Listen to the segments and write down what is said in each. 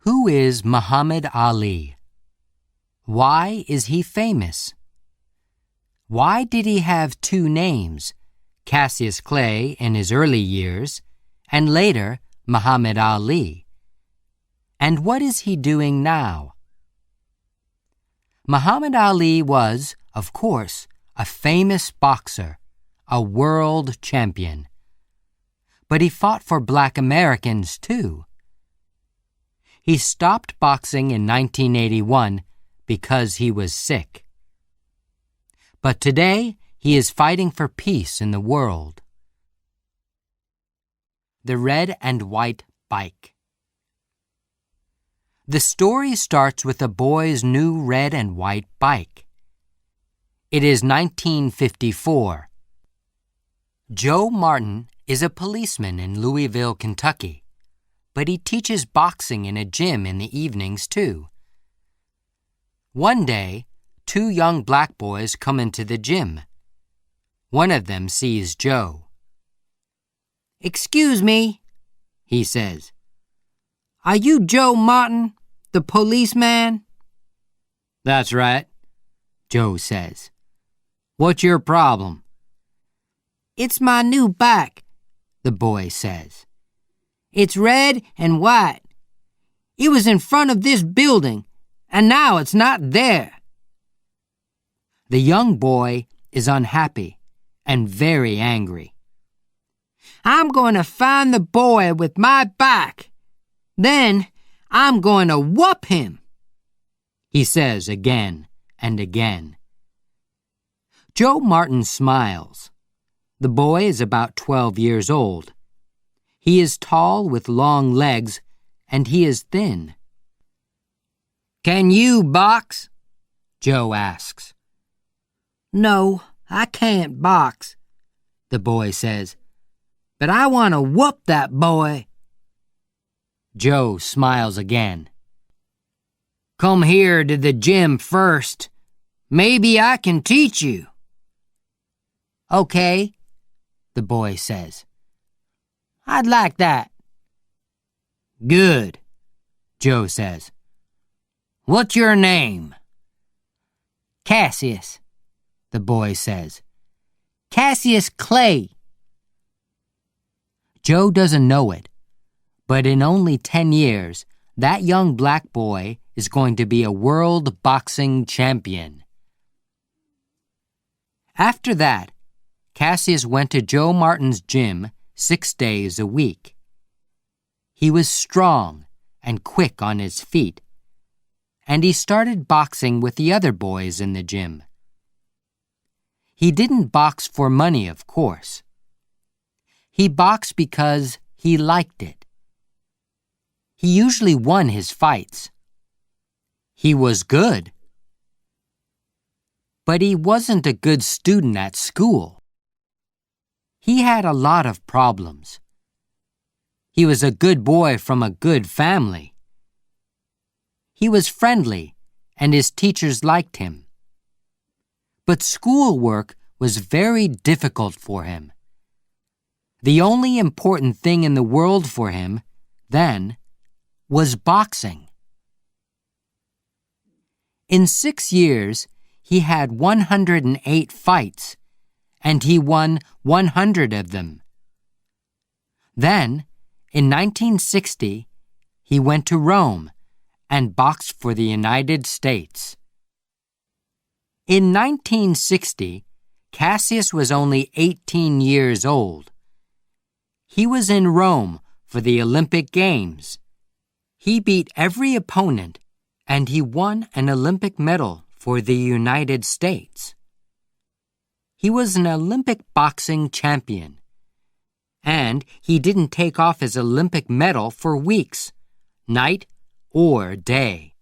Who is Muhammad Ali? Why is he famous? Why did he have two names, Cassius Clay in his early years, and later Muhammad Ali? And what is he doing now? Muhammad Ali was, of course, a famous boxer, a world champion. But he fought for Black Americans, too. He stopped boxing in 1981 because he was sick. But today, he is fighting for peace in the world. The Red and White Bike. The story starts with a boy's new red and white bike. It is 1954. Joe Martin is a policeman in Louisville, Kentucky, but he teaches boxing in a gym in the evenings, too. One day, two young black boys come into the gym. One of them sees Joe. "Excuse me," he says. "Are you Joe Martin, the policeman?" "That's right," Joe says. "What's your problem?" "It's my new bike," the boy says. "It's red and white. It was in front of this building, and now it's not there." The young boy is unhappy and very angry. "I'm going to find the boy with my bike. Then I'm going to whoop him," he says again and again. Joe Martin smiles. The boy is about 12 years old. He is tall with long legs, and he is thin. "Can you box?" Joe asks. "No, I can't box," the boy says. "But I want to whoop that boy." Joe smiles again. "Come here to the gym first. Maybe I can teach you." "Okay," the boy says. "I'd like that." "Good," Joe says. "What's your name?" "Cassius," the boy says. "Cassius Clay." Joe doesn't know it, but in only 10 years, that young black boy is going to be a world boxing champion. After that, Cassius went to Joe Martin's gym 6 days a week. He was strong and quick on his feet, and he started boxing with the other boys in the gym. He didn't box for money, of course. He boxed because he liked it. He usually won his fights. He was good. But he wasn't a good student at school. He had a lot of problems. He was a good boy from a good family. He was friendly, and his teachers liked him. But schoolwork was very difficult for him. The only important thing in the world for him, then, was boxing. In 6 years, he had 108 fights, and he won 100 of them. Then, in 1960, he went to Rome and boxed for the United States. In 1960, Cassius was only 18 years old. He was in Rome for the Olympic Games. He beat every opponent, and he won an Olympic medal for the United States. He was an Olympic boxing champion, and he didn't take off his Olympic medal for weeks, night or day.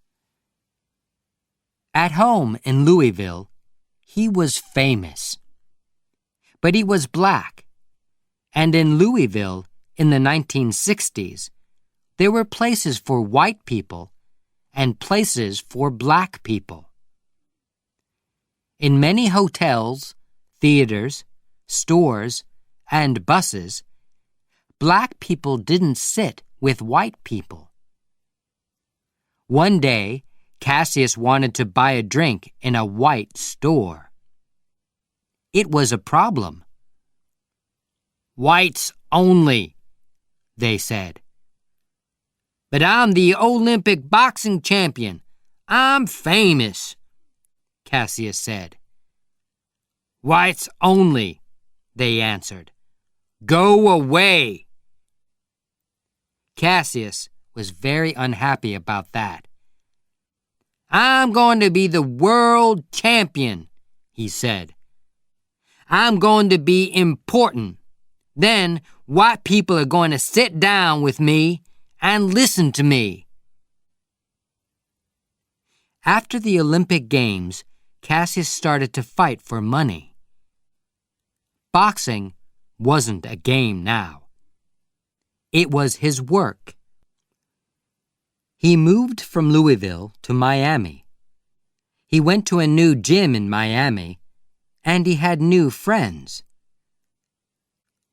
At home in Louisville, he was famous. But he was black, and in Louisville, in the 1960s, there were places for white people and places for black people. In many hotels, theaters, stores, and buses, black people didn't sit with white people. One day, Cassius wanted to buy a drink in a white store. It was a problem. "Whites only," they said. "But I'm the Olympic boxing champion. I'm famous," Cassius said. "Whites only," they answered. "Go away." Cassius was very unhappy about that. "I'm going to be the world champion," he said. "I'm going to be important. Then white people are going to sit down with me and listen to me." After the Olympic Games, Cassius started to fight for money. Boxing wasn't a game now. It was his work. He moved from Louisville to Miami. He went to a new gym in Miami, and he had new friends.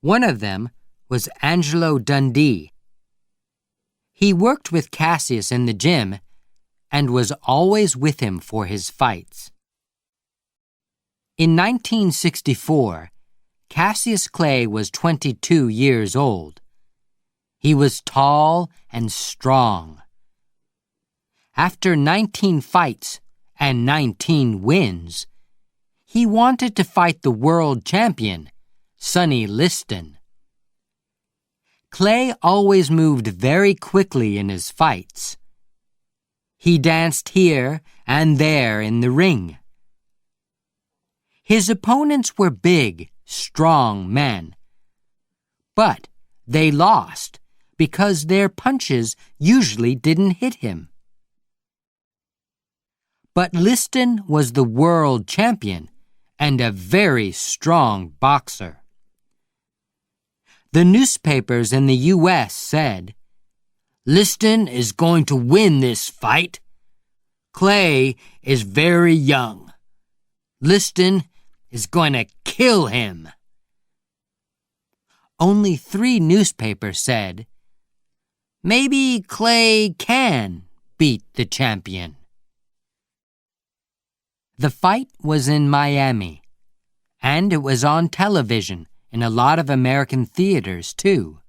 One of them was Angelo Dundee. He worked with Cassius in the gym and was always with him for his fights. In 1964, Cassius Clay was 22 years old. He was tall and strong. After 19 fights and 19 wins, he wanted to fight the world champion, Sonny Liston. Clay always moved very quickly in his fights. He danced here and there in the ring. His opponents were big, strong men, but they lost because their punches usually didn't hit him. But Liston was the world champion and a very strong boxer. The newspapers in the U.S. said, "Liston is going to win this fight. Clay is very young. Liston is going to kill him." Only 3 newspapers said, "Maybe Clay can beat the champion." The fight was in Miami, and it was on television in a lot of American theaters, too.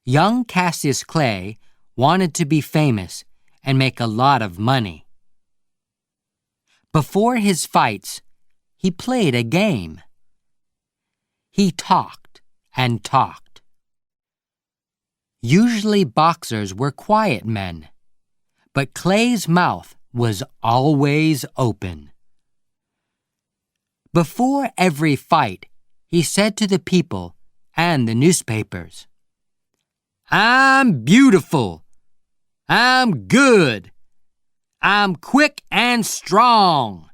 Young Cassius Clay wanted to be famous and make a lot of money. Before his fights, he played a game. He talked and talked. Usually boxers were quiet men, but Clay's mouth was always open. Before every fight, he said to the people and the newspapers, "I'm beautiful. I'm good. I'm quick and strong.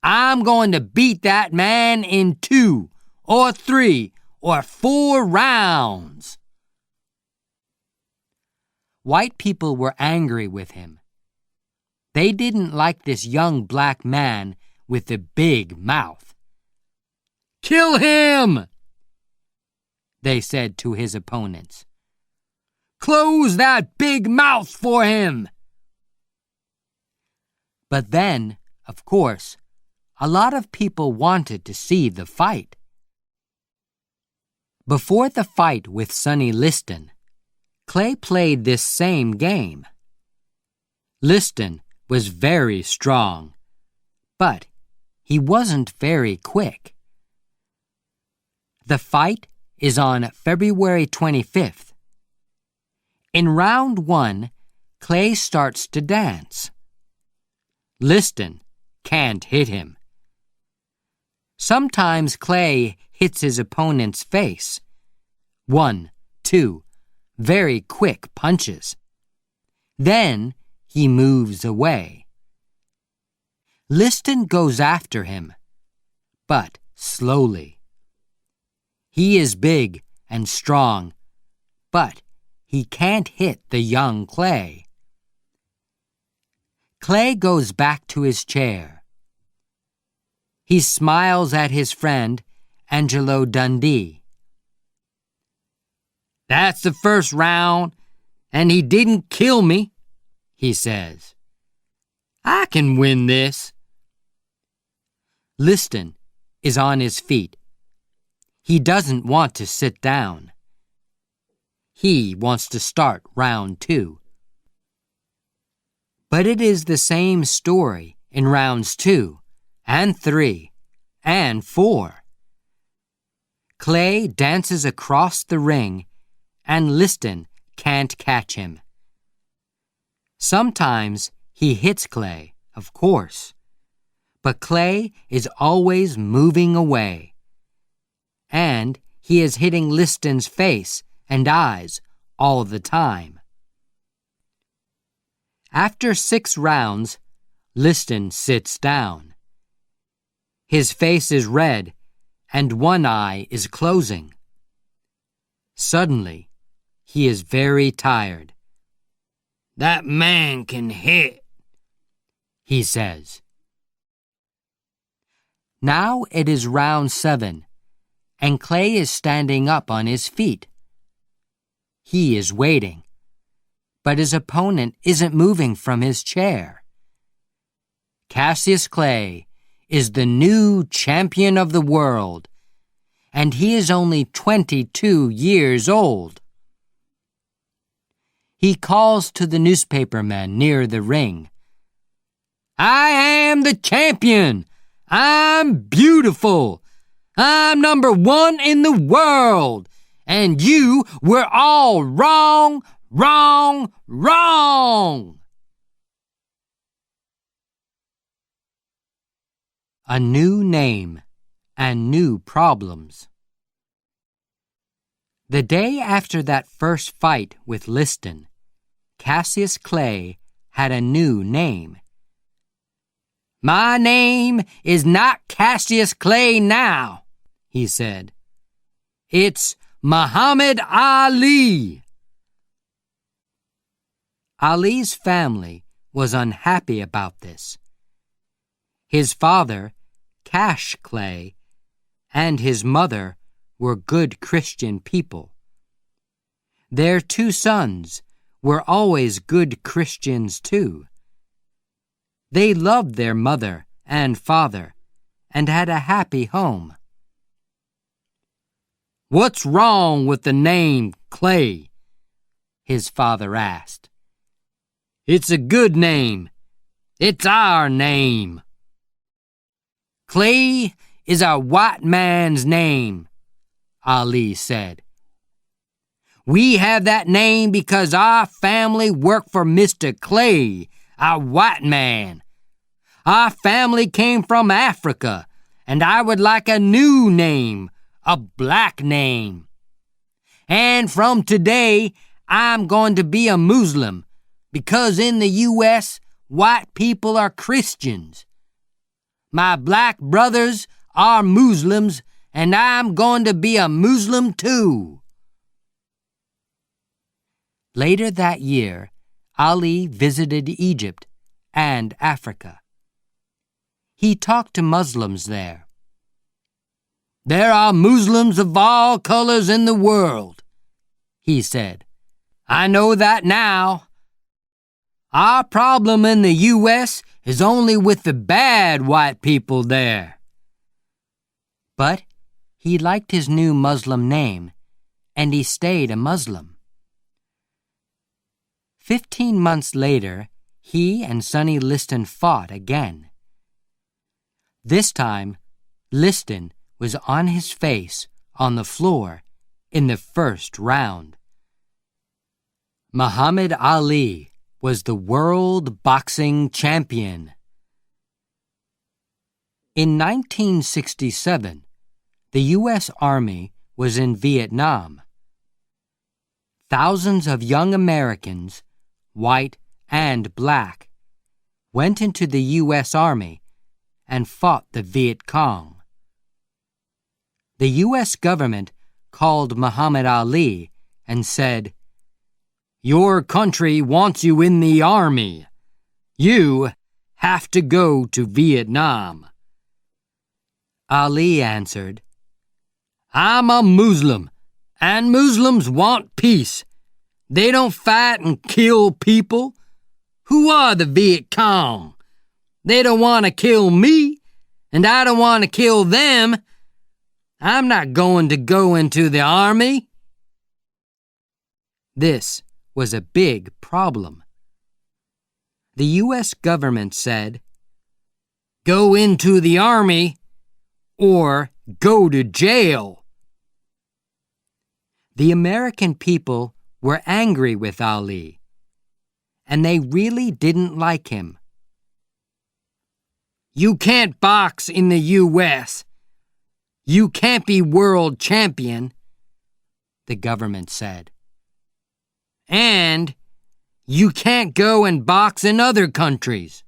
I'm going to beat that man in 2 or 3 or 4 rounds." White people were angry with him. They didn't like this young black man with the big mouth. "Kill him!" they said to his opponents. "Close that big mouth for him!" But then, of course, a lot of people wanted to see the fight. Before the fight with Sonny Liston, Clay played this same game. Liston was very strong, but he wasn't very quick. The fight is on February 25th. In round 1, Clay starts to dance. Liston can't hit him. Sometimes Clay hits his opponent's face. 1, 2, very quick punches. Then he moves away. Liston goes after him, but slowly. He is big and strong, but he can't hit the young Clay. Clay goes back to his chair. He smiles at his friend, Angelo Dundee. "That's the first round, and he didn't kill me," he says. I can win this. Liston is on his feet. He doesn't want to sit down. He wants to start round 2. But it is the same story in rounds 2 and 3 and 4. Clay dances across the ring and Liston can't catch him. Sometimes he hits Clay, of course, but Clay is always moving away. And he is hitting Liston's face and eyes all the time. After 6 rounds, Liston sits down. His face is red and one eye is closing. Suddenly, he is very tired. That man can hit, he says. Now it is round 7, and Clay is standing up on his feet. He is waiting, but his opponent isn't moving from his chair. Cassius Clay is the new champion of the world, and he is only 22 years old. He calls to the newspapermen near the ring. I am the champion! I'm beautiful! I'm number 1 in the world! And you were all wrong, wrong, wrong! A new name and new problems. The day after that first fight with Liston, Cassius Clay had a new name. My name is not Cassius Clay now, he said. It's Muhammad Ali. Ali's family was unhappy about this. His father, Cash Clay, and his mother were good Christian people. Their 2 sons were always good Christians too. They loved their mother and father and had a happy home. What's wrong with the name Clay? His father asked. It's a good name. It's our name. Clay is a white man's name, Ali said. We have that name because our family worked for Mr. Clay, a white man. Our family came from Africa, and I would like a new name, a black name. And from today, I'm going to be a Muslim, because in the U.S., white people are Christians. My black brothers are Muslims, and I'm going to be a Muslim too. Later that year, Ali visited Egypt and Africa. He talked to Muslims there. There are Muslims of all colors in the world, he said. I know that now. Our problem in the U.S. is only with the bad white people there. But he liked his new Muslim name, and he stayed a Muslim. 15 months later, he and Sonny Liston fought again. This time, Liston was on his face on the floor in the first round. Muhammad Ali was the world boxing champion. In 1967, the U.S. Army was in Vietnam. Thousands of young Americans, white and black, went into the U.S. Army and fought the Viet Cong. The U.S. government called Muhammad Ali and said, "Your country wants you in the army. You have to go to Vietnam." Ali answered, "I'm a Muslim, and Muslims want peace. They don't fight and kill people. Who are the Viet Cong? They don't want to kill me, and I don't want to kill them. I'm not going to go into the army. This was a big problem. The U.S. government said, "Go into the army or go to jail." The American people were angry with Ali, and they really didn't like him. "You can't box in the U.S. You can't be world champion," the government said. "And you can't go and box in other countries."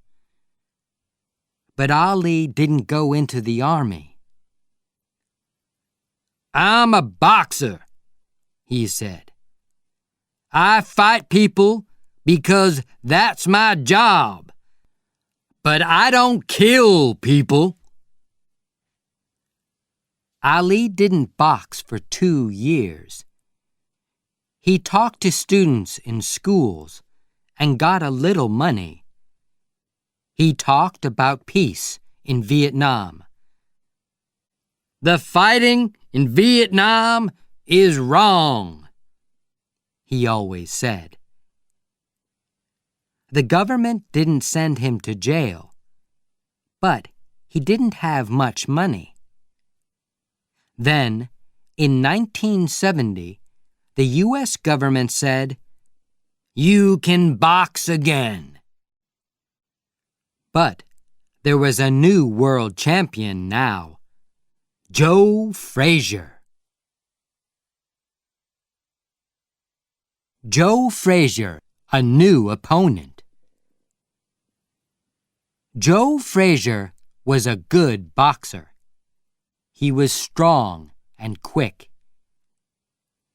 But Ali didn't go into the army. "I'm a boxer," he said. "I fight people because that's my job. But I don't kill people." Ali didn't box for 2 years. He talked to students in schools and got a little money. He talked about peace in Vietnam. "The fighting in Vietnam is wrong," he always said. The government didn't send him to jail, but he didn't have much money. Then, in 1970, the U.S. government said, "You can box again." But there was a new world champion now, Joe Frazier. Joe Frazier, a new opponent. Joe Frazier was a good boxer. He was strong and quick.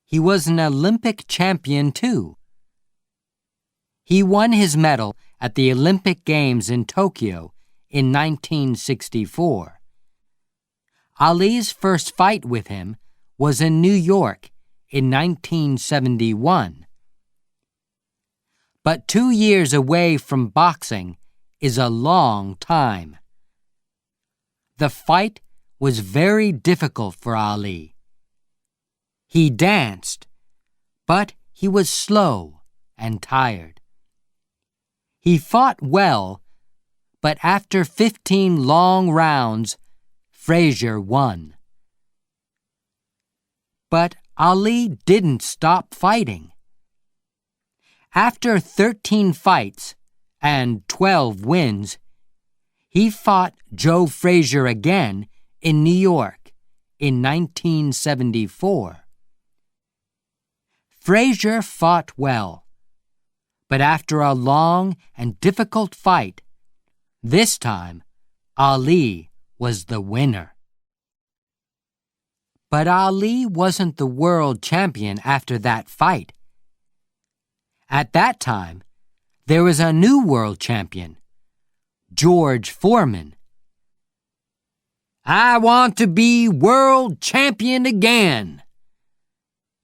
He was an Olympic champion, too. He won his medal at the Olympic Games in Tokyo in 1964. Ali's first fight with him was in New York in 1971. But 2 years away from boxing is a long time. The fight was very difficult for Ali. He danced, but he was slow and tired. He fought well, but after 15 long rounds, Frazier won. But Ali didn't stop fighting. After 13 fights and 12 wins, he fought Joe Frazier again in New York in 1974. Frazier fought well, but after a long and difficult fight, this time Ali was the winner. But Ali wasn't the world champion after that fight. At that time, there was a new world champion, George Foreman. "I want to be world champion again,"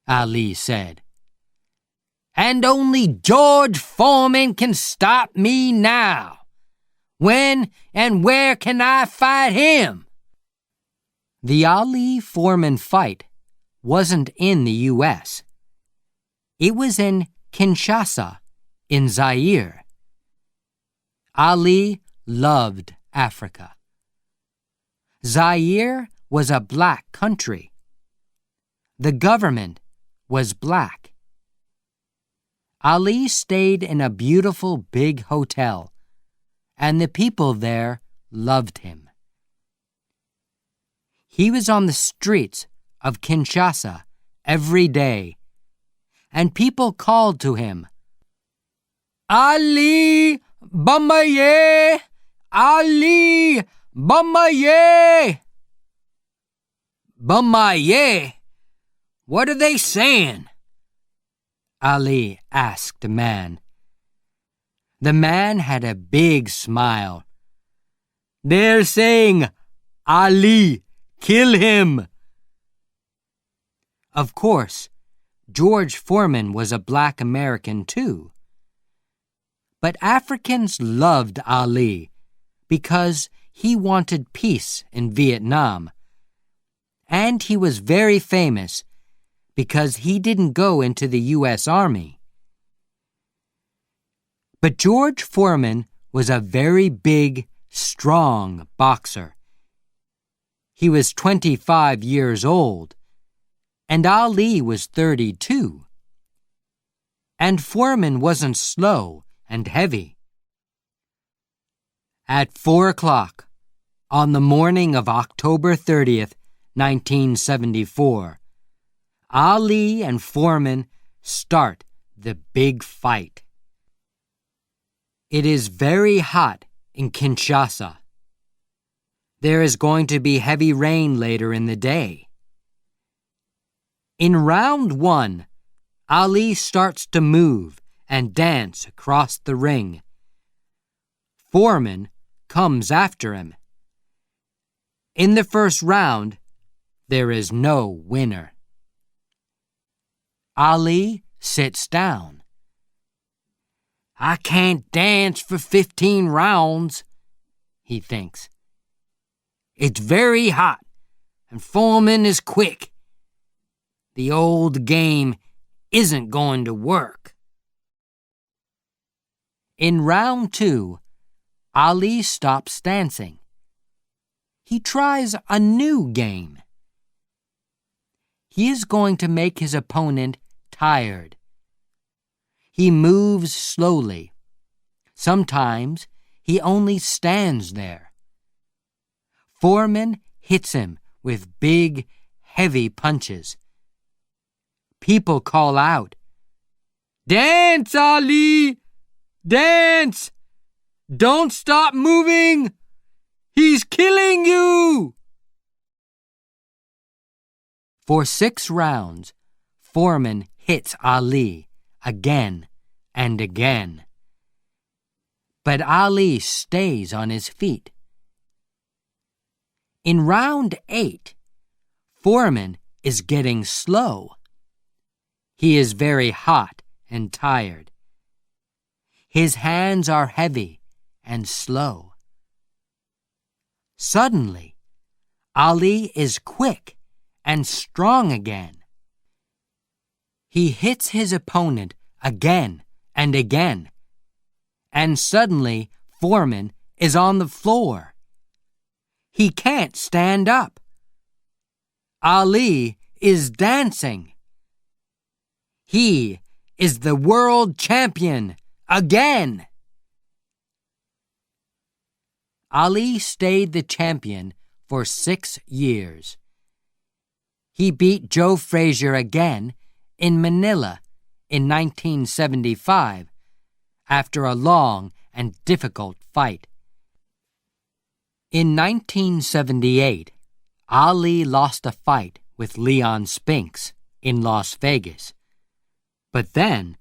Ali said. "And only George Foreman can stop me now. When and where can I fight him?" The Ali-Foreman fight wasn't in the U.S. It was in Kinshasa, in Zaire. Ali loved Africa. Zaire was a black country. The government was black. Ali stayed in a beautiful big hotel, and the people there loved him. He was on the streets of Kinshasa every day, and people called to him, "Ali Bamaye! Ali Bamaye!" "Bamaye? What are they saying?" Ali asked the man. The man had a big smile. "They're saying, 'Ali, kill him!'" Of course, George Foreman was a black American too. But Africans loved Ali because he wanted peace in Vietnam. And he was very famous because he didn't go into the U.S. Army. But George Foreman was a very big, strong boxer. He was 25 years old, and Ali was 32. And Foreman wasn't slow and heavy. At 4 o'clock, on the morning of October 30th, 1974, Ali and Foreman start the big fight. It is very hot in Kinshasa. There is going to be heavy rain later in the day. In round 1, Ali starts to move and dance across the ring. Foreman comes after him. In the first round, there is no winner. Ali sits down. I can't dance for 15 rounds, he thinks. It's very hot, and Foreman is quick. The old game isn't going to work. In round 2, Ali stops dancing. He tries a new game. He is going to make his opponent tired. He moves slowly. Sometimes he only stands there. Foreman hits him with big, heavy punches. People call out, "Dance, Ali! Dance! Don't stop moving! He's killing you!" For 6 rounds, Foreman hits Ali again and again. But Ali stays on his feet. In round 8, Foreman is getting slow. He is very hot and tired. His hands are heavy and slow. Suddenly, Ali is quick and strong again. He hits his opponent again and again, and suddenly Foreman is on the floor. He can't stand up. Ali is dancing. He is the world champion again. Ali stayed the champion for 6 years. He beat Joe Frazier again in Manila in 1975 after a long and difficult fight. In 1978, Ali lost a fight with Leon Spinks in Las Vegas. But then,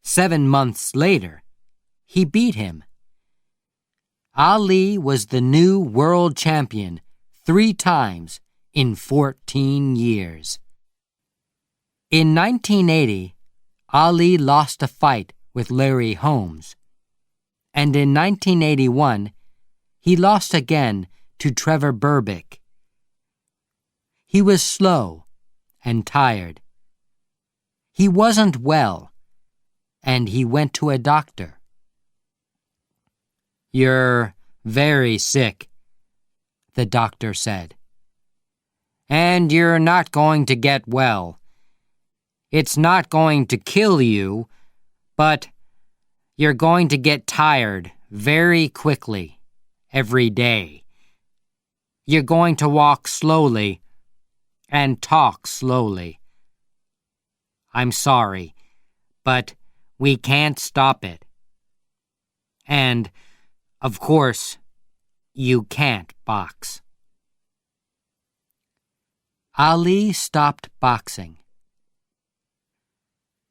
7 months later, he beat him. Ali was the new world champion 3 times in 14 years. In 1980, Ali lost a fight with Larry Holmes. And in 1981, he lost again to Trevor Berbick. He was slow and tired. He wasn't well, and he went to a doctor. "You're very sick," the doctor said. "And you're not going to get well. It's not going to kill you, but you're going to get tired very quickly every day. You're going to walk slowly and talk slowly. I'm sorry, but we can't stop it. And, of course, you can't box." Ali stopped boxing.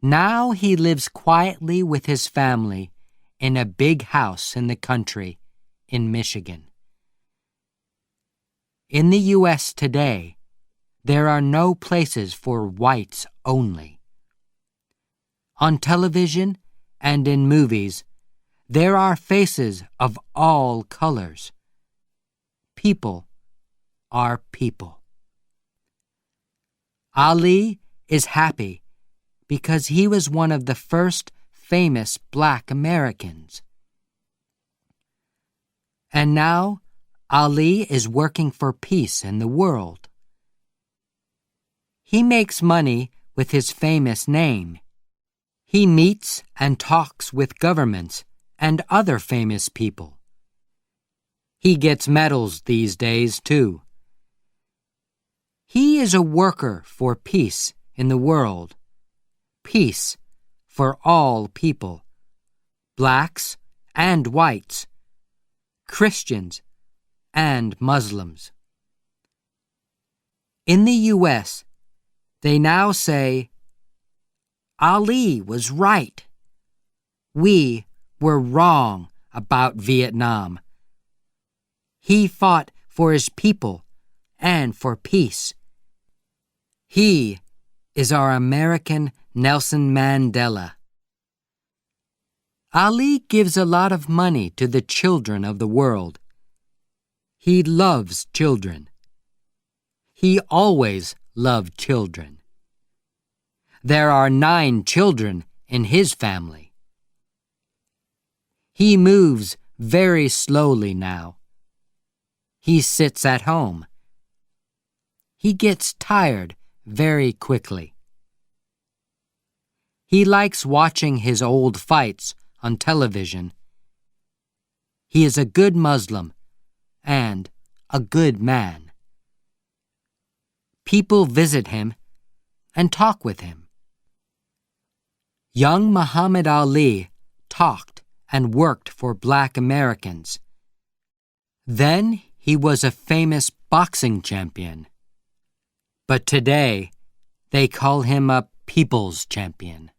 Now he lives quietly with his family in a big house in the country in Michigan. In the U.S. today, there are no places for whites only. On television and in movies, There are faces of all colors. People are people. Ali is happy because he was one of the first famous Black Americans. And now Ali is working for peace in the world. He makes money with his famous name. He meets and talks with governments and other famous people. He gets medals these days, too. He is a worker for peace in the world. Peace for all people, blacks and whites, Christians and Muslims. In the U.S., they now say, Ali was right. We were wrong about Vietnam. He fought for his people and for peace. He is our American Nelson Mandela. Ali gives a lot of money to the children of the world. He loves children. He always loved children. There are 9 children in his family. He moves very slowly now. He sits at home. He gets tired very quickly. He likes watching his old fights on television. He is a good Muslim and a good man. People visit him and talk with him. Young Muhammad Ali talked and worked for Black Americans. Then he was a famous boxing champion. But today, they call him a people's champion.